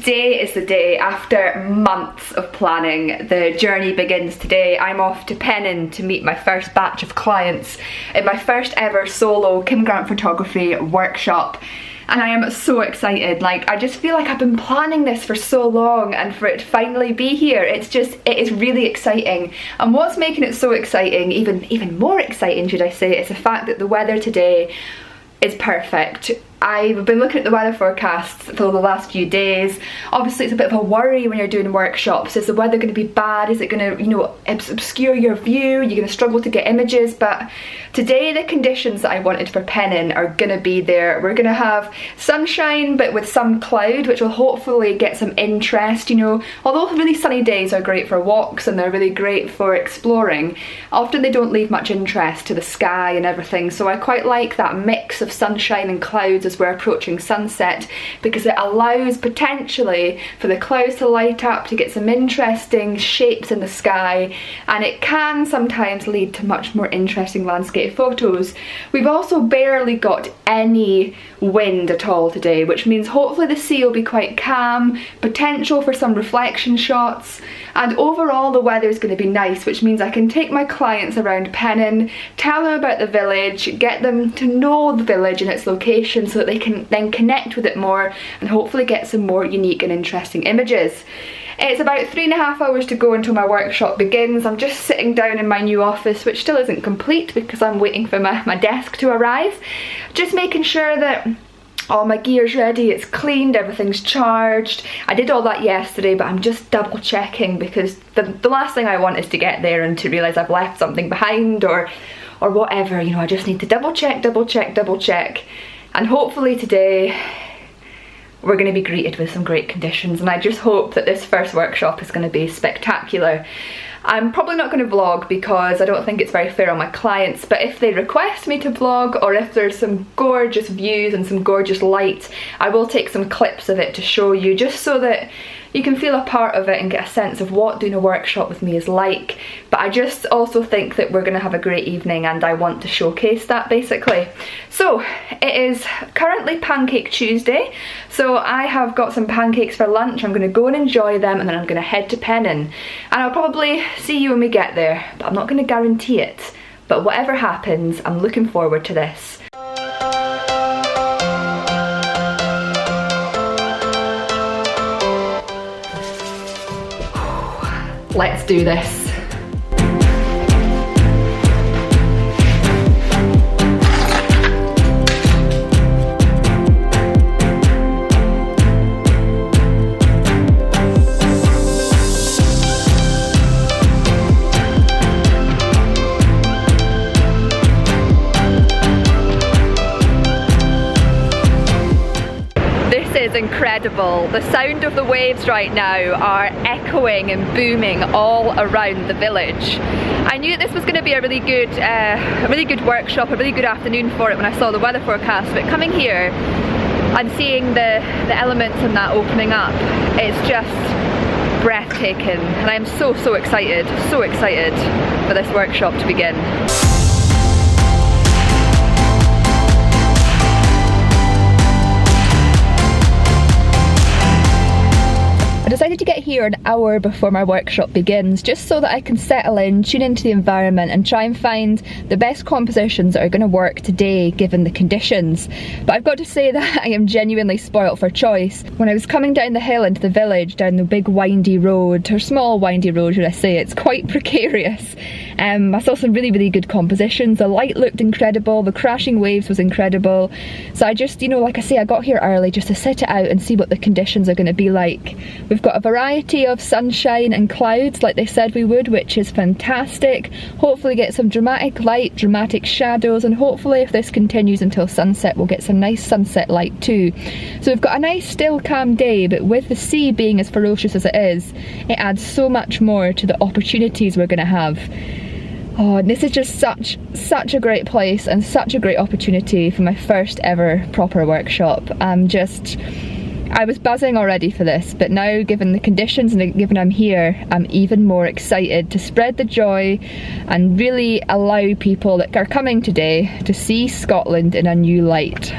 today is the day. After months of planning, the journey begins today. I'm off to Pennan to meet my first batch of clients in my first ever solo Kim Grant Photography workshop. And I am so excited. Like, I just feel like I've been planning this for so long, and for it to finally be here, it is really exciting. And what's making it so exciting, even more exciting should I say, is the fact that the weather today is perfect. I've been looking at the weather forecasts for the last few days. Obviously it's a bit of a worry when you're doing workshops. Is the weather going to be bad? Is it going to, you know, obscure your view? You're going to struggle to get images. But today the conditions that I wanted for Pennan are going to be there. We're going to have sunshine but with some cloud, which will hopefully get some interest. You know, although really sunny days are great for walks and they're really great for exploring, often they don't leave much interest to the sky and everything. So I quite like that mix of sunshine and clouds as we're approaching sunset, because it allows potentially for the clouds to light up, to get some interesting shapes in the sky, and it can sometimes lead to much more interesting landscape photos. We've also barely got any wind at all today, which means hopefully the sea will be quite calm, potential for some reflection shots, and overall the weather is going to be nice, which means I can take my clients around Pennan, tell them about the village, get them to know the village and its location so that they can then connect with it more and hopefully get some more unique and interesting images. It's about 3.5 hours to go until my workshop begins. I'm just sitting down in my new office, which still isn't complete because I'm waiting for my desk to arrive. Just making sure that all my gear's ready, it's cleaned, everything's charged. I did all that yesterday, but I'm just double checking because the last thing I want is to get there and to realise I've left something behind or whatever. You know, I just need to double check. And hopefully today we're going to be greeted with some great conditions, and I just hope that this first workshop is going to be spectacular. I'm probably not going to vlog because I don't think it's very fair on my clients, but if they request me to vlog, or if there's some gorgeous views and some gorgeous light, I will take some clips of it to show you, just so that you can feel a part of it and get a sense of what doing a workshop with me is like. But I just also think that we're going to have a great evening, and I want to showcase that basically. So it is currently Pancake Tuesday, so I have got some pancakes for lunch. I'm going to go and enjoy them, and then I'm going to head to Pennan, and I'll probably see you when we get there, but I'm not going to guarantee it. But whatever happens, I'm looking forward to this. Let's do this. Is incredible. The sound of the waves right now are echoing and booming all around the village. I knew that this was going to be a really good workshop, a really good afternoon for it when I saw the weather forecast, but coming here and seeing the elements and that opening up, it's just breathtaking, and I'm so excited for this workshop to begin. I decided to get here an hour before my workshop begins, just so that I can settle in, tune into the environment and try and find the best compositions that are going to work today given the conditions. But I've got to say that I am genuinely spoilt for choice. When I was coming down the hill into the village, down the big windy road, or small windy road should I say, it's quite precarious. I saw some really good compositions. The light looked incredible, the crashing waves was incredible. So I just, you know, like I say, I got here early just to sit it out and see what the conditions are going to be like. We've got a variety of sunshine and clouds like they said we would, which is fantastic. Hopefully get some dramatic light, dramatic shadows, and hopefully if this continues until sunset we'll get some nice sunset light too. So we've got a nice still calm day, but with the sea being as ferocious as it is, it adds so much more to the opportunities we're going to have. Oh, and this is just such a great place and such a great opportunity for my first ever proper workshop. I was buzzing already for this, but now given the conditions and given I'm here, I'm even more excited to spread the joy and really allow people that are coming today to see Scotland in a new light.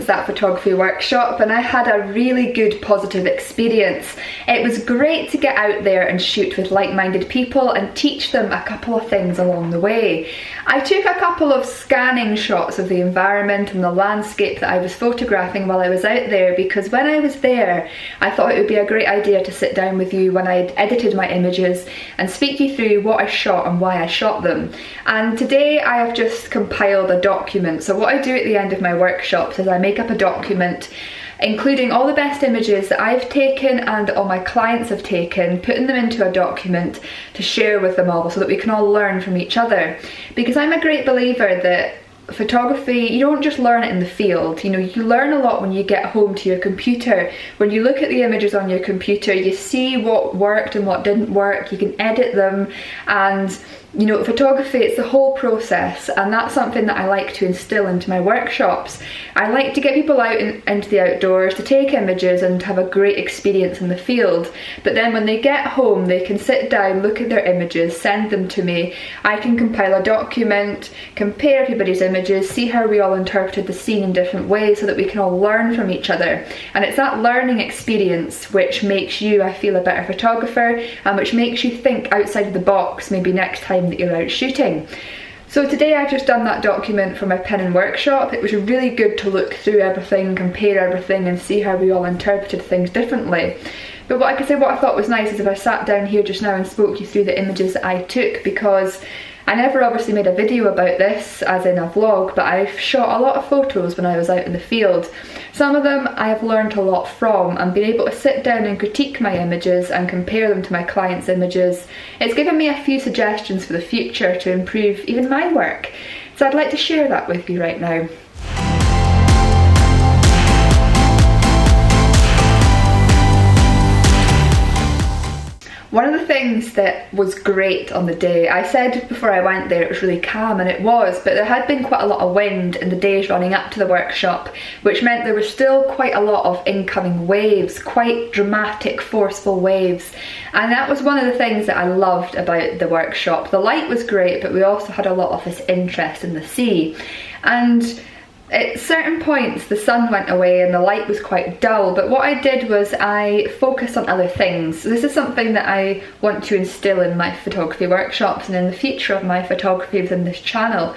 clients that photography workshop, and I had a really good positive experience. It was great to get out there and shoot with like-minded people and teach them a couple of things along the way. I took a couple of scanning shots of the environment and the landscape that I was photographing while I was out there, because when I was there I thought it would be a great idea to sit down with you when I'd edited my images and speak you through what I shot and why I shot them. And today I have just compiled a document. So what I do at the end of my workshops is I make up a document including all the best images that I've taken and all my clients have taken, putting them into a document to share with them all so that we can all learn from each other. Because I'm a great believer that photography, you don't just learn it in the field, you know, you learn a lot when you get home to your computer. When you look at the images on your computer, you see what worked and what didn't work, you can edit them, and you know, photography, it's the whole process, and that's something that I like to instill into my workshops. I like to get people out into the outdoors to take images and have a great experience in the field, but then when they get home they can sit down, look at their images, send them to me. I can compile a document, compare everybody's images, see how we all interpreted the scene in different ways so that we can all learn from each other. And it's that learning experience which makes you, I feel, a better photographer, and which makes you think outside of the box maybe next time that you're out shooting. So today I've just done that document for my Pennan workshop. It was really good to look through everything, compare everything, and see how we all interpreted things differently. But what I thought was nice is if I sat down here just now and spoke you through the images that I took, because I never obviously made a video about this, as in a vlog, but I've shot a lot of photos when I was out in the field. Some of them I have learned a lot from, and being able to sit down and critique my images and compare them to my clients' images, it's given me a few suggestions for the future to improve even my work. So I'd like to share that with you right now. One of the things that was great on the day, I said before I went there it was really calm, and it was, but there had been quite a lot of wind in the days running up to the workshop, which meant there was still quite a lot of incoming waves, quite dramatic, forceful waves. And that was one of the things that I loved about the workshop. The light was great, but we also had a lot of this interest in the sea. And at certain points the sun went away and the light was quite dull, but what I did was I focused on other things. This is something that I want to instill in my photography workshops and in the future of my photography within this channel.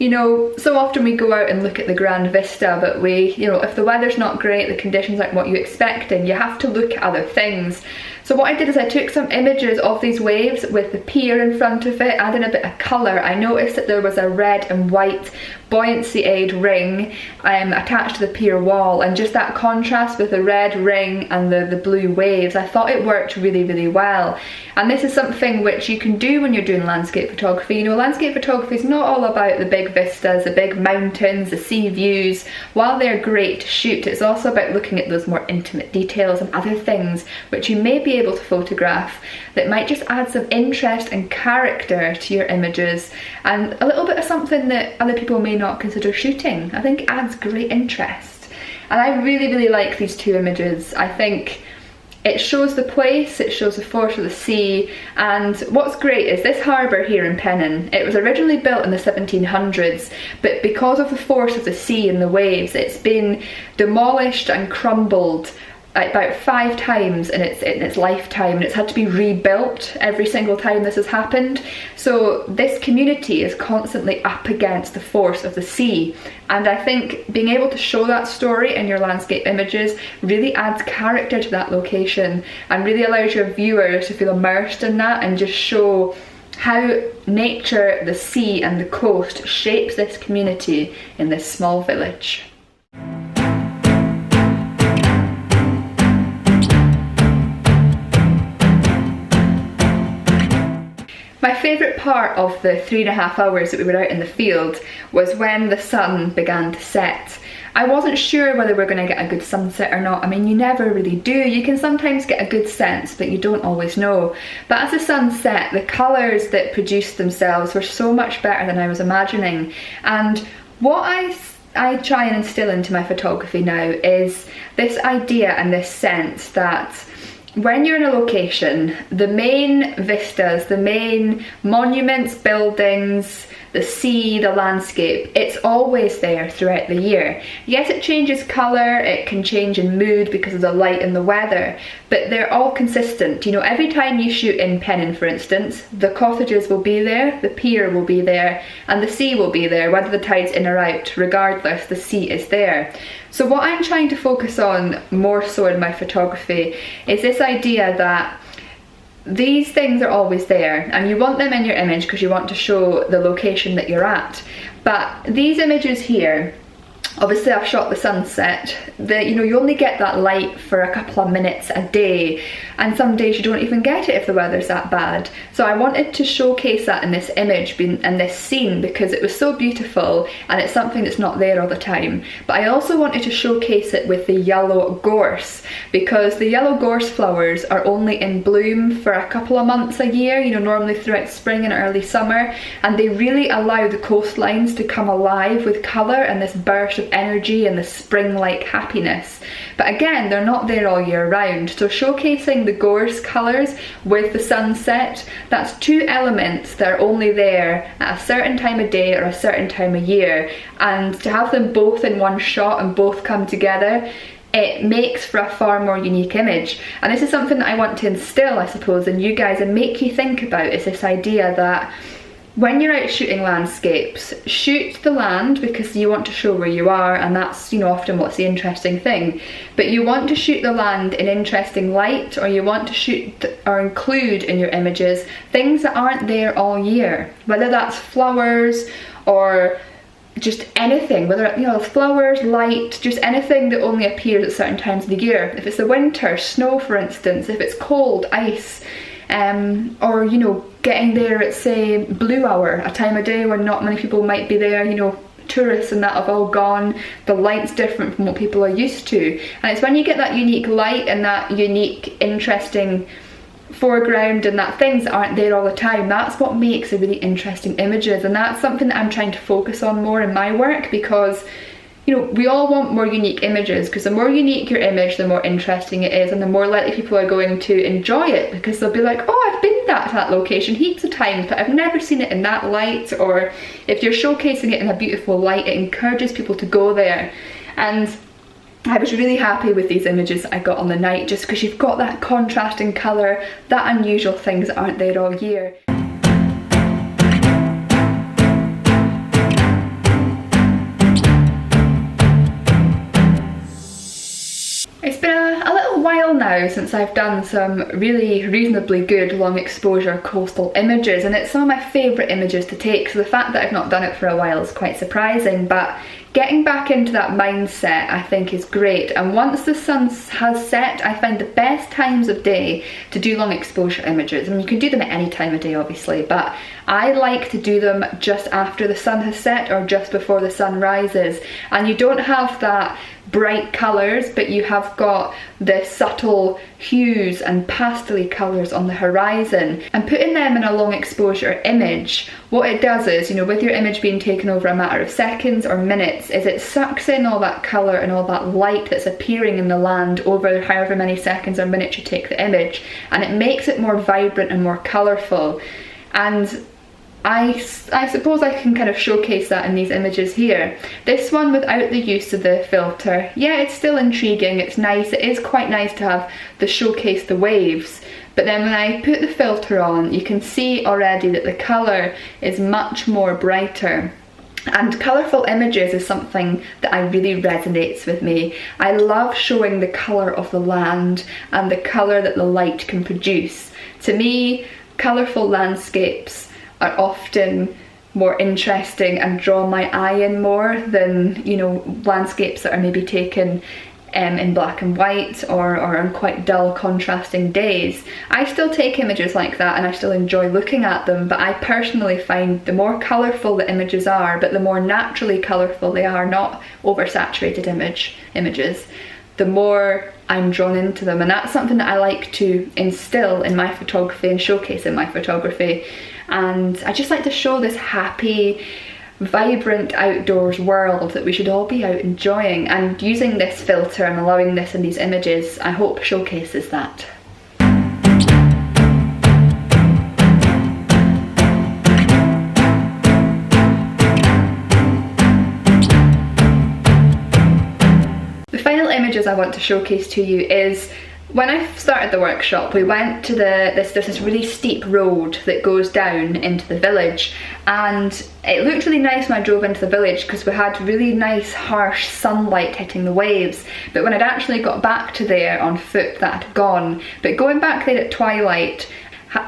You know, so often we go out and look at the grand vista, but if the weather's not great, the conditions aren't what you expect, and you have to look at other things. So what I did is I took some images of these waves with the pier in front of it, adding a bit of colour. I noticed that there was a red and white buoyancy aid ring attached to the pier wall, and just that contrast with the red ring and the blue waves, I thought it worked really, really well. And this is something which you can do when you're doing landscape photography. You know, landscape photography is not all about the big vistas, the big mountains, the sea views. While they're great to shoot, it's also about looking at those more intimate details and other things which you may be able to photograph that might just add some interest and character to your images, and a little bit of something that other people may not consider shooting. I think it adds great interest. And I really, really like these two images. I think it shows the place, it shows the force of the sea, and what's great is this harbour here in Pennan, it was originally built in the 1700s, but because of the force of the sea and the waves, it's been demolished and crumbled about 5 times in its lifetime, and it's had to be rebuilt every single time this has happened. So this community is constantly up against the force of the sea, and I think being able to show that story in your landscape images really adds character to that location and really allows your viewers to feel immersed in that and just show how nature, the sea and the coast shapes this community in this small village. My favourite part of the 3.5 hours that we were out in the field was when the sun began to set. I wasn't sure whether we're going to get a good sunset or not. I mean, you never really do. You can sometimes get a good sense, but you don't always know. But as the sun set, the colours that produced themselves were so much better than I was imagining. And what I try and instill into my photography now is this idea and this sense that when you're in a location, the main vistas, the main monuments, buildings, the sea, the landscape, it's always there throughout the year. Yes, it changes colour, it can change in mood because of the light and the weather, but they're all consistent. You know, every time you shoot in Pennan, for instance, the cottages will be there, the pier will be there, and the sea will be there, whether the tide's in or out, regardless, the sea is there. So what I'm trying to focus on more so in my photography is this idea that these things are always there, and you want them in your image because you want to show the location that you're at. But these images here, obviously I've shot the sunset, you only get that light for a couple of minutes a day, and some days you don't even get it if the weather's that bad. So I wanted to showcase that in this image and this scene because it was so beautiful, and it's something that's not there all the time. But I also wanted to showcase it with the yellow gorse, because the yellow gorse flowers are only in bloom for a couple of months a year, you know, normally throughout spring and early summer, and they really allow the coastlines to come alive with colour and this burst of energy and the spring-like happiness. But again, they're not there all year round, so showcasing the gorse colours with the sunset, that's two elements that are only there at a certain time of day or a certain time of year, and to have them both in one shot and both come together, it makes for a far more unique image. And this is something that I want to instill, I suppose, in you guys and make you think about, is this idea that when you're out shooting landscapes, shoot the land because you want to show where you are, and that's, you know, often what's the interesting thing. But you want to shoot the land in interesting light, or you want to shoot or include in your images things that aren't there all year, whether that's flowers or just anything, whether, you know, flowers, light, just anything that only appears at certain times of the year. If it's the winter, snow for instance, if it's cold, ice, or, you know, getting there at, say, blue hour, a time of day when not many people might be there, you know, tourists and that have all gone, the light's different from what people are used to. And it's when you get that unique light and that unique, interesting foreground and that things that aren't there all the time, that's what makes a really interesting images. And that's something that I'm trying to focus on more in my work, because, you know, we all want more unique images, because the more unique your image, the more interesting it is, and the more likely people are going to enjoy it, because they'll be like, oh, I've been to that location heaps of times, but I've never seen it in that light. Or if you're showcasing it in a beautiful light, it encourages people to go there. And I was really happy with these images that I got on the night, just because you've got that contrasting colour, that unusual things that aren't there all year. It's been a little while now since I've done some really reasonably good long exposure coastal images, and it's some of my favourite images to take, so the fact that I've not done it for a while is quite surprising. But getting back into that mindset I think is great, and once the sun has set, I find the best times of day to do long exposure images. I mean, you can do them at any time of day obviously, but I like to do them just after the sun has set or just before the sun rises, and you don't have that bright colours, but you have got the subtle hues and pastel colours on the horizon. And putting them in a long exposure image, what it does is, you know, with your image being taken over a matter of seconds or minutes, is it sucks in all that colour and all that light that's appearing in the land over however many seconds or minutes you take the image, and it makes it more vibrant and more colourful. And I suppose I can kind of showcase that in these images here. This one without the use of the filter, yeah, it's still intriguing, it's nice, it is quite nice to have the showcase the waves, but then when I put the filter on, you can see already that the colour is much more brighter. And colourful images is something that I really resonates with me. I love showing the colour of the land and the colour that the light can produce. To me, colourful landscapes are often more interesting and draw my eye in more than, you know, landscapes that are maybe taken in black and white or on quite dull contrasting days. I still take images like that and I still enjoy looking at them, but I personally find the more colourful the images are, but the more naturally colourful they are, not oversaturated images, the more I'm drawn into them. And that's something that I like to instill in my photography and showcase in my photography. And I just like to show this happy, vibrant outdoors world that we should all be out enjoying, and using this filter and allowing this in these images, I hope showcases that. images I want to showcase to you is when I started the workshop, we went to there's this really steep road that goes down into the village, and it looked really nice when I drove into the village because we had really nice harsh sunlight hitting the waves, but when I'd actually got back to there on foot, that had gone. But going back there at twilight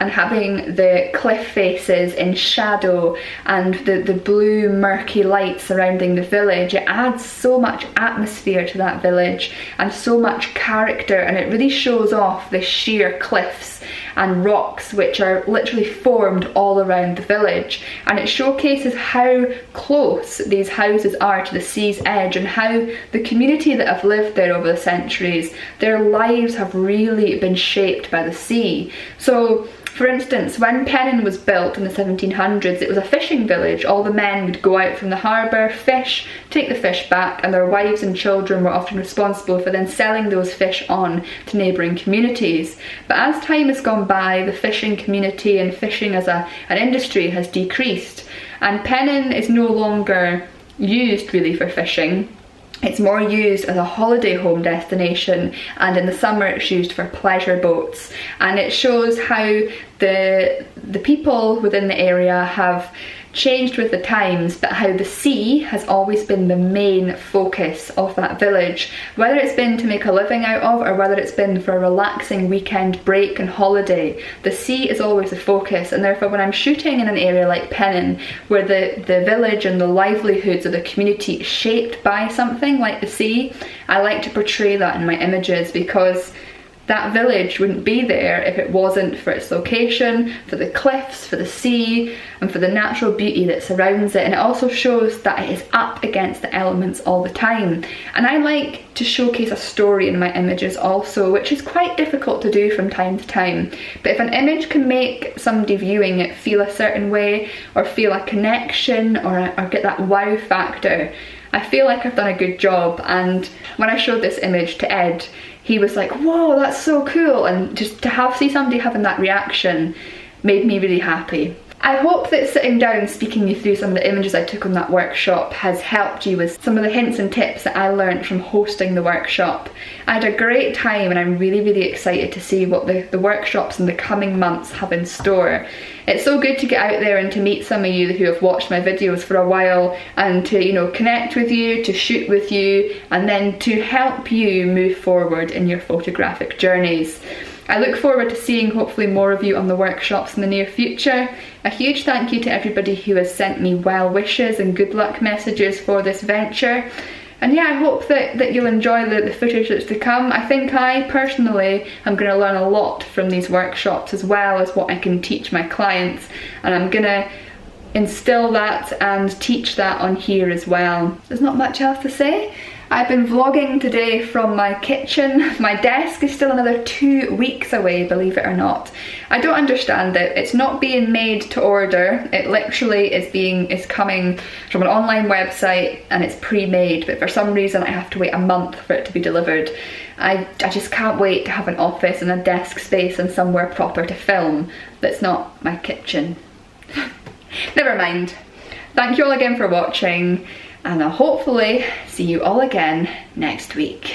and having the cliff faces in shadow and the blue murky light surrounding the village, it adds so much atmosphere to that village and so much character, and it really shows off the sheer cliffs and rocks which are literally formed all around the village, and it showcases how close these houses are to the sea's edge and how the community that have lived there over the centuries, their lives have really been shaped by the sea. So for instance, when Pennan was built in the 1700s, it was a fishing village. All the men would go out from the harbour, fish, take the fish back, and their wives and children were often responsible for then selling those fish on to neighbouring communities. But as time has gone by, the fishing community and fishing as an industry has decreased, and Pennan is no longer used really for fishing. It's more used as a holiday home destination, and in the summer it's used for pleasure boats, and it shows how the people within the area have changed with the times, but how the sea has always been the main focus of that village, whether it's been to make a living out of or whether it's been for a relaxing weekend break and holiday. The sea is always the focus, and therefore when I'm shooting in an area like Pennan, where the village and the livelihoods of the community is shaped by something like the sea, I like to portray that in my images, because that village wouldn't be there if it wasn't for its location, for the cliffs, for the sea, and for the natural beauty that surrounds it. And it also shows that it is up against the elements all the time. And I like to showcase a story in my images also, which is quite difficult to do from time to time. But if an image can make somebody viewing it feel a certain way, or feel a connection, or get that wow factor, I feel like I've done a good job. And when I showed this image to Ed, he was like, whoa, that's so cool, and just to see somebody having that reaction made me really happy. I hope that sitting down speaking you through some of the images I took on that workshop has helped you with some of the hints and tips that I learned from hosting the workshop. I had a great time, and I'm really, really excited to see what the workshops in the coming months have in store. It's so good to get out there and to meet some of you who have watched my videos for a while, and to, you know, connect with you, to shoot with you, and then to help you move forward in your photographic journeys. I look forward to seeing hopefully more of you on the workshops in the near future. A huge thank you to everybody who has sent me well wishes and good luck messages for this venture. And yeah, I hope that you'll enjoy the footage that's to come. I think I personally am going to learn a lot from these workshops, as well as what I can teach my clients, and I'm going to instill that and teach that on here as well. There's not much else to say. I've been vlogging today from my kitchen. My desk is still another 2 weeks away, believe it or not. I don't understand it. It's not being made to order. It literally is coming from an online website, and it's pre-made, but for some reason I have to wait a month for it to be delivered. I just can't wait to have an office and a desk space and somewhere proper to film that's not my kitchen. Never mind. Thank you all again for watching, and I'll hopefully see you all again next week.